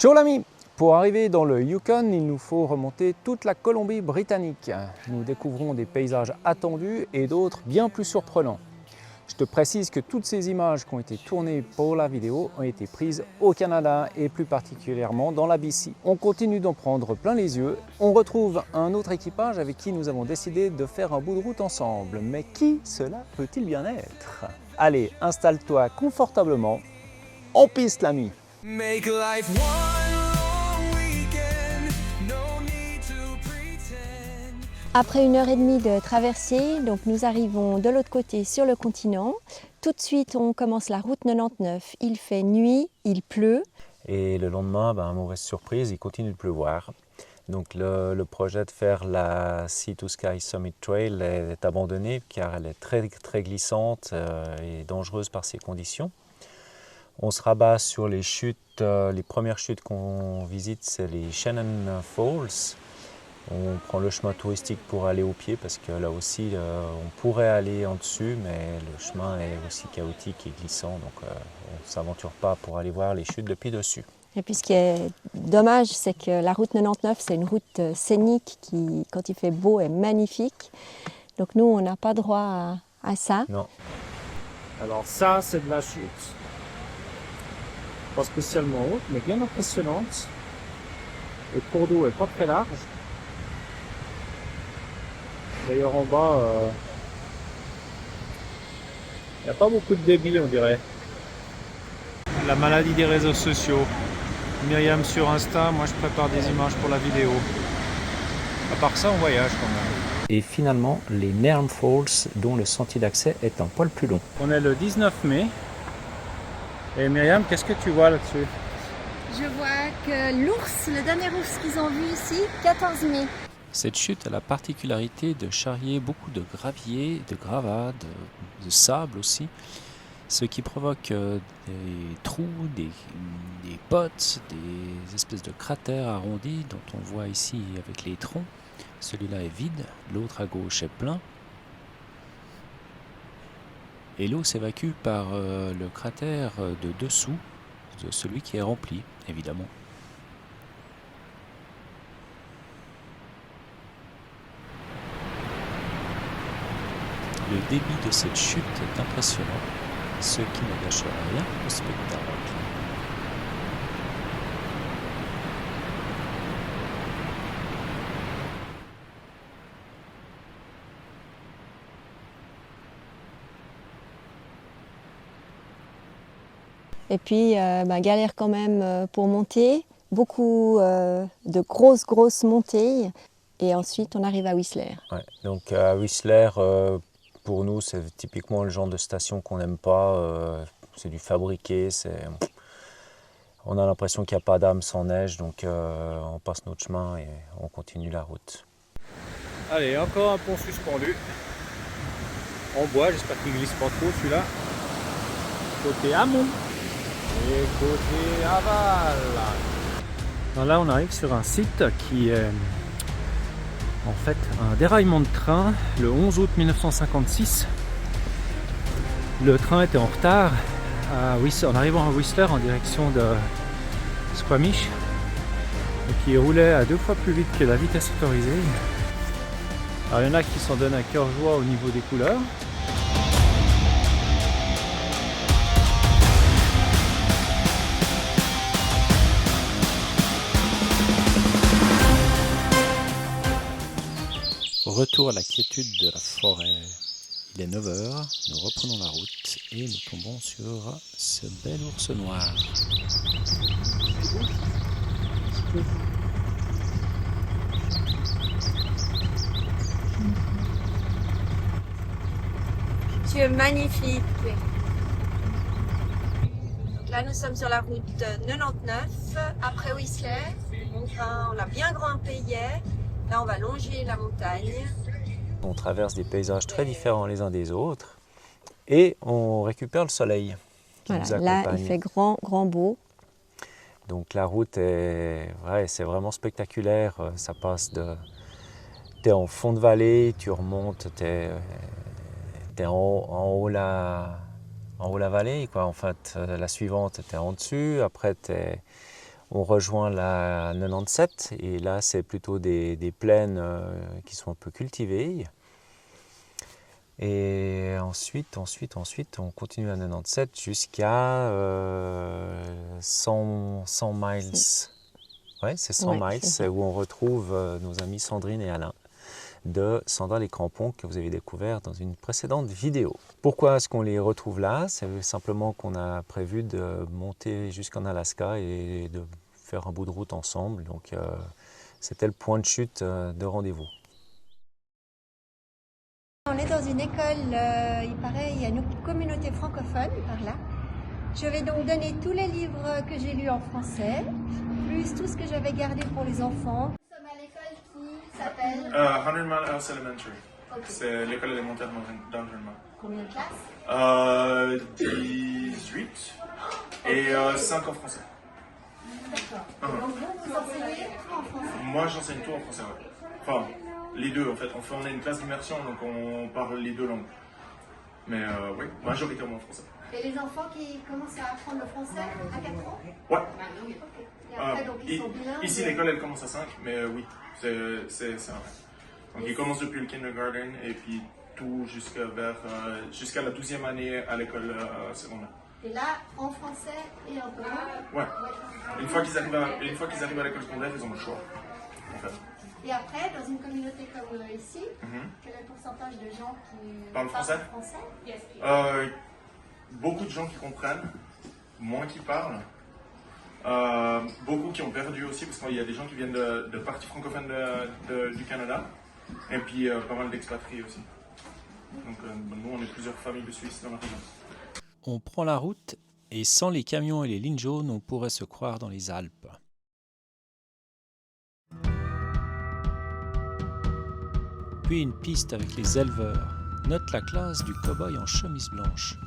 Ciao l'ami! Pour arriver dans le Yukon, il nous faut remonter toute la Colombie-Britannique. Nous découvrons des paysages attendus et d'autres bien plus surprenants. Je te précise que toutes ces images qui ont été tournées pour la vidéo ont été prises au Canada et plus particulièrement dans la BC. On continue d'en prendre plein les yeux. On retrouve un autre équipage avec qui nous avons décidé de faire un bout de route ensemble. Mais qui cela peut-il bien être? Allez, installe-toi confortablement. En piste l'ami! Make life one long weekend, no need to pretend. Après 1 heure et demie de traversée, donc nous arrivons de l'autre côté sur le continent. Tout de suite, on commence la route 99. Il fait nuit, il pleut. Et le lendemain, mauvaise surprise, il continue de pleuvoir. Donc le projet de faire la Sea to Sky Summit Trail est abandonné car elle est très glissante et dangereuse par ces conditions. On se rabat sur les chutes, les premières chutes qu'on visite, c'est les Shannon Falls. On prend le chemin touristique pour aller au pied parce que là aussi, on pourrait aller en dessus, mais le chemin est aussi chaotique et glissant, donc on ne s'aventure pas pour aller voir les chutes depuis dessus. Et puis ce qui est dommage, c'est que la route 99, c'est une route scénique qui, quand il fait beau, est magnifique. Donc nous, on n'a pas droit à ça. Non. Alors ça, c'est de la chute. Pas spécialement haute, mais bien impressionnante. Le cours d'eau est pas très large. D'ailleurs en bas, il n'y a pas beaucoup de débit, on dirait. La maladie des réseaux sociaux. Myriam sur Insta, moi je prépare des images pour la vidéo. À part ça, on voyage quand même. Et finalement, les Nairn Falls, dont le sentier d'accès est un poil plus long. On est le 19 mai. Et Myriam, qu'est-ce que tu vois là-dessus? Je vois que l'ours, le dernier ours qu'ils ont vu ici, 14 mai. Cette chute a la particularité de charrier beaucoup de gravier, de gravats, de sable aussi, ce qui provoque des trous, des potes, des espèces de cratères arrondis dont on voit ici avec les troncs. Celui-là est vide, l'autre à gauche est plein. Et l'eau s'évacue par le cratère de dessous, de celui qui est rempli, évidemment. Le débit de cette chute est impressionnant, ce qui ne gâche rien au spectacle. Et puis, galère quand même pour monter. Beaucoup de grosses montées. Et ensuite, on arrive à Whistler. Ouais, donc à Whistler, pour nous, c'est typiquement le genre de station qu'on n'aime pas. C'est du fabriqué, on a l'impression qu'il n'y a pas d'âme sans neige, donc on passe notre chemin et on continue la route. Allez, encore un pont suspendu. En bois, j'espère qu'il ne glisse pas trop celui-là. Côté amont et côté aval. Alors là, on arrive sur un site qui est en fait un déraillement de train le 11 août 1956. Le train était en retard en arrivant à Whistler en direction de Squamish et qui roulait à 2 fois plus vite que la vitesse autorisée. Alors il y en a qui s'en donnent à cœur joie au niveau des couleurs. Retour à la quiétude de la forêt. Il est 9 h, nous reprenons la route et nous tombons sur ce bel ours noir. Tu es magnifique. Donc là, nous sommes sur la route 99, après Whistler. Enfin, on a bien grimpé hier. Là, on va longer la montagne. On traverse des paysages très différents les uns des autres et on récupère le soleil qui nous accompagne. Là, il fait grand beau. Donc la route c'est vraiment spectaculaire. Ça passe t'es en fond de vallée, tu remontes, t'es en haut la vallée, quoi. En fait, la suivante, t'es en dessus. Après, On rejoint la 97 et là c'est plutôt des plaines qui sont un peu cultivées. Et ensuite on continue à 97 jusqu'à 100 miles. Ouais, c'est 100 Ouais, miles c'est ça. où on retrouve nos amis Sandrine et Alain de Sandales et Crampons que vous avez découvert dans une précédente vidéo. Pourquoi est-ce qu'on les retrouve là? C'est simplement qu'on a prévu de monter jusqu'en Alaska et de faire un bout de route ensemble. Donc c'était le point de chute de rendez-vous. On est dans une école, il paraît, il y a une communauté francophone par là. Je vais donc donner tous les livres que j'ai lus en français, plus tout ce que j'avais gardé pour les enfants. Nous sommes à l'école qui s'appelle 100 Mile House Elementary. Ok. C'est l'école élémentaire d'Andrew. Combien de classes? 18 et 5 en français. D'accord. Donc vous enseignez tout en français? Moi j'enseigne tout en français, ouais. Enfin, les deux en fait. On a une classe d'immersion donc on parle les deux langues. Mais oui, majoritairement en français. Et les enfants qui commencent à apprendre le français à 4 ans? Ouais. Ok. Et après, donc ils sont bilingues? Ici l'école elle commence à 5, mais oui, c'est vrai. Donc ils commencent depuis le kindergarten et puis tout jusqu'à la 12e année à l'école secondaire. Et là, en français et en commun? Ouais. Une fois qu'ils arrivent à l'école secondaire, ils ont le choix. En fait. Et après, dans une communauté comme ici, quel est le pourcentage de gens qui Parlent français? Beaucoup de gens qui comprennent, moins qui parlent. Beaucoup qui ont perdu aussi, parce qu'il y a des gens qui viennent de parties francophones du Canada, et puis pas mal d'expatriés aussi. Donc nous, on est plusieurs familles de Suisses dans la région. On prend la route et sans les camions et les lignes jaunes, on pourrait se croire dans les Alpes. Puis une piste avec les éleveurs. Note la classe du cow-boy en chemise blanche.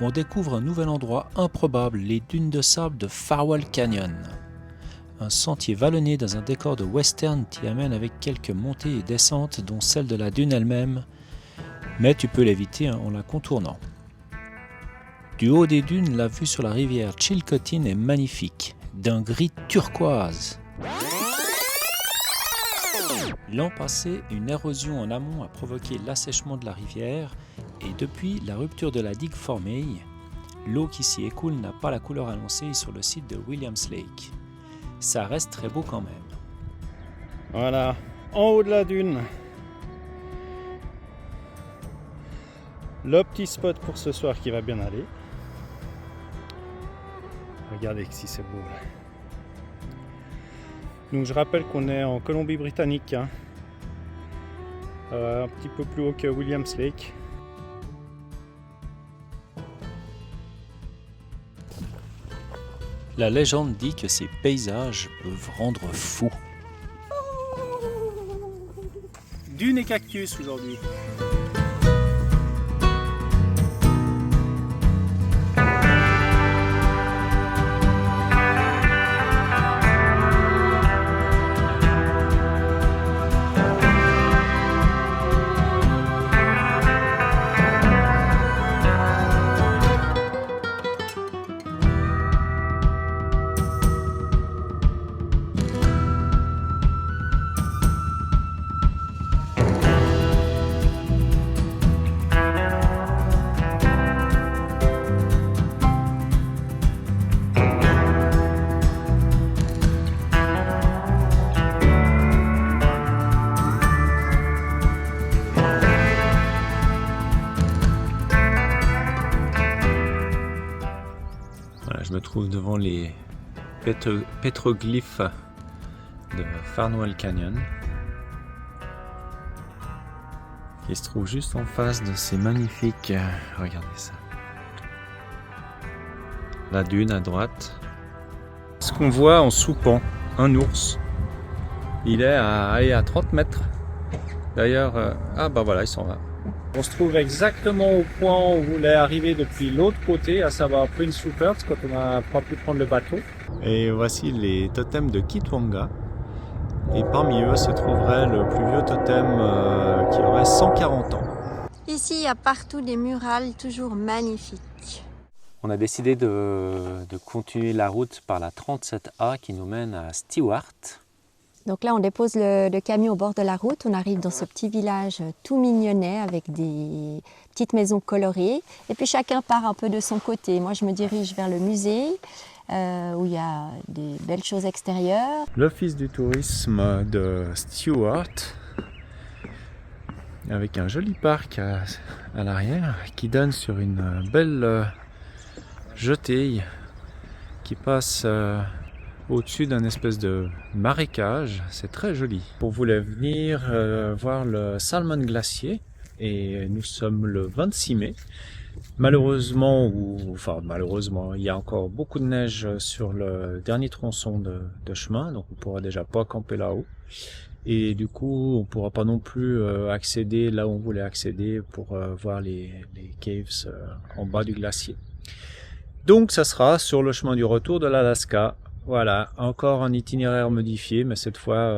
On découvre un nouvel endroit improbable, les dunes de sable de Farwell Canyon. Un sentier vallonné dans un décor de western t'y amène avec quelques montées et descentes, dont celle de la dune elle-même, mais tu peux l'éviter en la contournant. Du haut des dunes, la vue sur la rivière Chilcotin est magnifique, d'un gris turquoise. L'an passé, une érosion en amont a provoqué l'assèchement de la rivière et depuis la rupture de la digue formée, l'eau qui s'y écoule n'a pas la couleur annoncée sur le site de Williams Lake. Ça reste très beau quand même. Voilà, en haut de la dune. Le petit spot pour ce soir qui va bien aller. Regardez que si c'est beau là. Donc je rappelle qu'on est en Colombie-Britannique, hein. Un petit peu plus haut que Williams Lake. La légende dit que ces paysages peuvent rendre fou. Dunes et cactus aujourd'hui. Je me trouve devant les pétroglyphes de Farwell Canyon qui se trouve juste en face de ces magnifiques... regardez ça. La dune à droite. Ce qu'on voit en soupant, un ours. Il est à 30 mètres. D'ailleurs, ah bah voilà, il s'en va. On se trouve exactement au point où on voulait arriver depuis l'autre côté, à savoir Prince Rupert, quand on n'a pas pu prendre le bateau. Et voici les totems de Kitwanga. Et parmi eux se trouverait le plus vieux totem qui aurait 140 ans. Ici, il y a partout des murales toujours magnifiques. On a décidé de continuer la route par la 37A qui nous mène à Stewart. Donc là, on dépose le camion au bord de la route. On arrive dans ce petit village tout mignonnet avec des petites maisons colorées. Et puis chacun part un peu de son côté. Moi, je me dirige vers le musée où il y a des belles choses extérieures. L'office du tourisme de Stewart, avec un joli parc à l'arrière qui donne sur une belle jetée qui passe au-dessus d'un espèce de marécage. C'est très joli. On voulait venir voir le Salmon Glacier et nous sommes le 26 mai. Malheureusement, il y a encore beaucoup de neige sur le dernier tronçon de chemin, donc on ne pourra déjà pas camper là-haut. Et du coup, on ne pourra pas non plus accéder là où on voulait accéder pour voir les caves en bas du glacier. Donc ça sera sur le chemin du retour de l'Alaska. Voilà, encore un itinéraire modifié, mais cette fois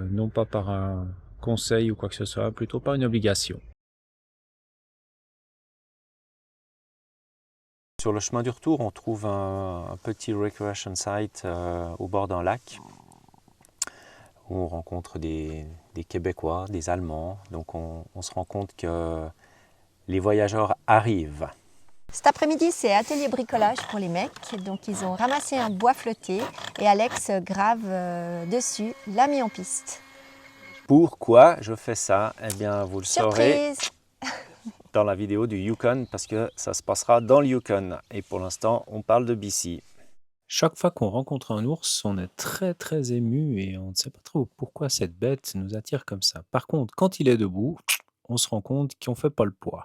non pas par un conseil ou quoi que ce soit, plutôt par une obligation. Sur le chemin du retour, on trouve un petit recreation site au bord d'un lac où on rencontre des Québécois, des Allemands. Donc on se rend compte que les voyageurs arrivent. Cet après-midi, c'est atelier bricolage pour les mecs. Donc, ils ont ramassé un bois flotté et Alex grave dessus, l'a mis en piste. Pourquoi je fais ça? Eh bien, vous le saurez Surprise! dans la vidéo du Yukon, parce que ça se passera dans le Yukon. Et pour l'instant, on parle de BC. Chaque fois qu'on rencontre un ours, on est très ému et on ne sait pas trop pourquoi cette bête nous attire comme ça. Par contre, quand il est debout, on se rend compte qu'on ne fait pas le poids.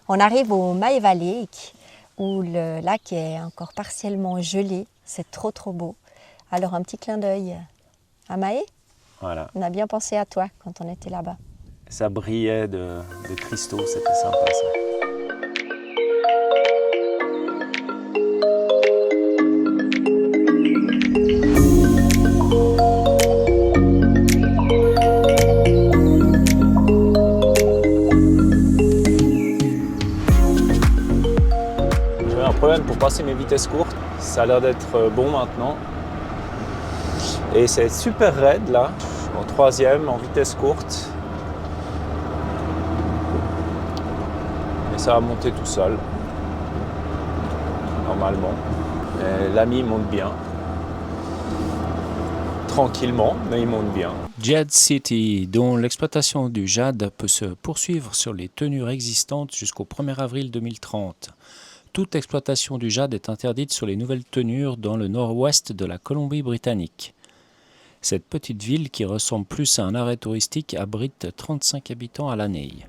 On arrive au Maeva Lake, où le lac est encore partiellement gelé. C'est trop beau. Alors un petit clin d'œil à Maë. Voilà. On a bien pensé à toi quand on était là-bas. Ça brillait de cristaux, c'était sympa ça. Pour passer mes vitesses courtes, ça a l'air d'être bon maintenant et c'est super raide là, en troisième en vitesse courte et ça va monter tout seul normalement. L'ami monte bien, tranquillement mais il monte bien. Jade City, dont l'exploitation du jade peut se poursuivre sur les tenures existantes jusqu'au 1er avril 2030. Toute exploitation du jade est interdite sur les nouvelles tenures dans le nord-ouest de la Colombie-Britannique. Cette petite ville, qui ressemble plus à un arrêt touristique, abrite 35 habitants à l'année.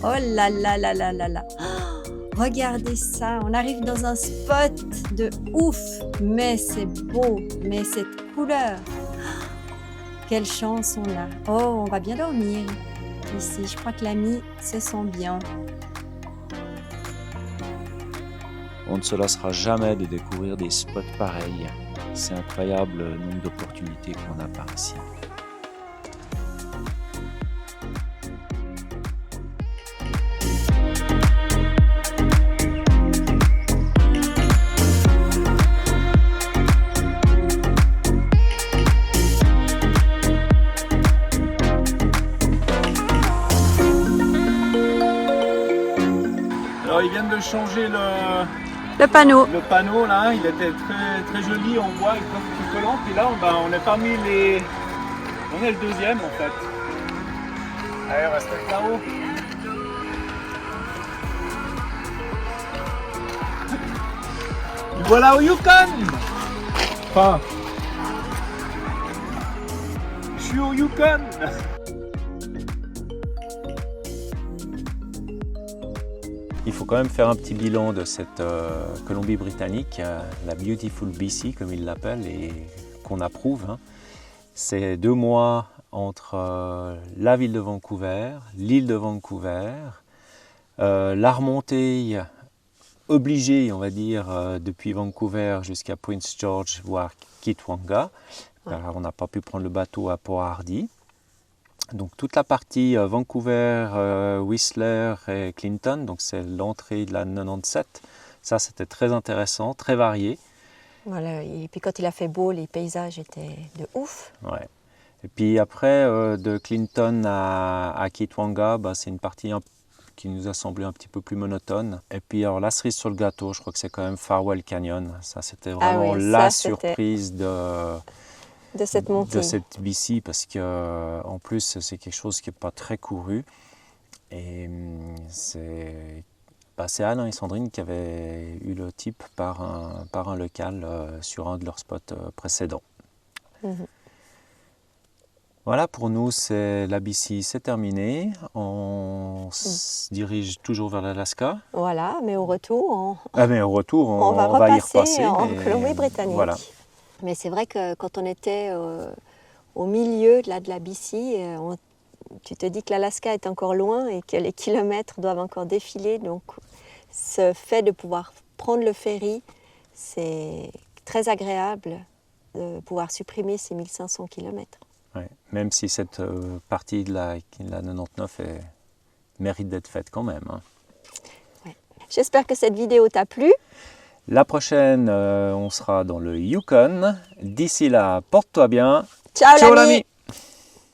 Oh là là là là là là! Oh, regardez ça! On arrive dans un spot de ouf! Mais c'est beau! Mais cette couleur! Oh, quelle chance on a! Oh, on va bien dormir! Ici, je crois que l'ami se sent bien. On ne se lassera jamais de découvrir des spots pareils. C'est incroyable le nombre d'opportunités qu'on a par ici. Alors ils viennent de changer Le panneau. le panneau là, il était très joli en bois avec plein de petits collants. Puis là on est parmi les... On est le deuxième en fait. Allez, on reste là-haut. Voilà au Yukon. Enfin, je suis au Yukon. Il faut quand même faire un petit bilan de cette Colombie-Britannique, la Beautiful BC comme ils l'appellent, et qu'on approuve, hein. C'est 2 mois entre la ville de Vancouver, l'île de Vancouver, la remontée obligée, on va dire, depuis Vancouver jusqu'à Prince George, voire Kitwanga. Alors, on n'a pas pu prendre le bateau à Port Hardy. Donc toute la partie Vancouver, Whistler et Clinton, donc c'est l'entrée de la 97. Ça, c'était très intéressant, très varié. Voilà, et puis quand il a fait beau, les paysages étaient de ouf. Ouais. Et puis après, de Clinton à Kitwanga, bah, c'est une partie qui nous a semblé un petit peu plus monotone. Et puis alors la cerise sur le gâteau, je crois que c'est quand même Farewell Canyon. Ça, c'était vraiment la surprise de cette montée. De cette BC, parce que en plus, c'est quelque chose qui n'est pas très couru. Et c'est Alain et Sandrine qui avaient eu le tip par un local sur un de leurs spots précédents. Voilà, pour nous, la BC, c'est terminé. On se dirige toujours vers l'Alaska. Voilà, mais au retour, on va y repasser en Colombie-Britannique. Voilà. Mais c'est vrai que quand on était au milieu de la BC, tu te dis que l'Alaska est encore loin et que les kilomètres doivent encore défiler. Donc, ce fait de pouvoir prendre le ferry, c'est très agréable de pouvoir supprimer ces 1500 kilomètres. Ouais, même si cette partie de la 99 mérite d'être faite quand même. Hein. Ouais. J'espère que cette vidéo t'a plu. La prochaine, on sera dans le Yukon. D'ici là, porte-toi bien. Ciao l'ami.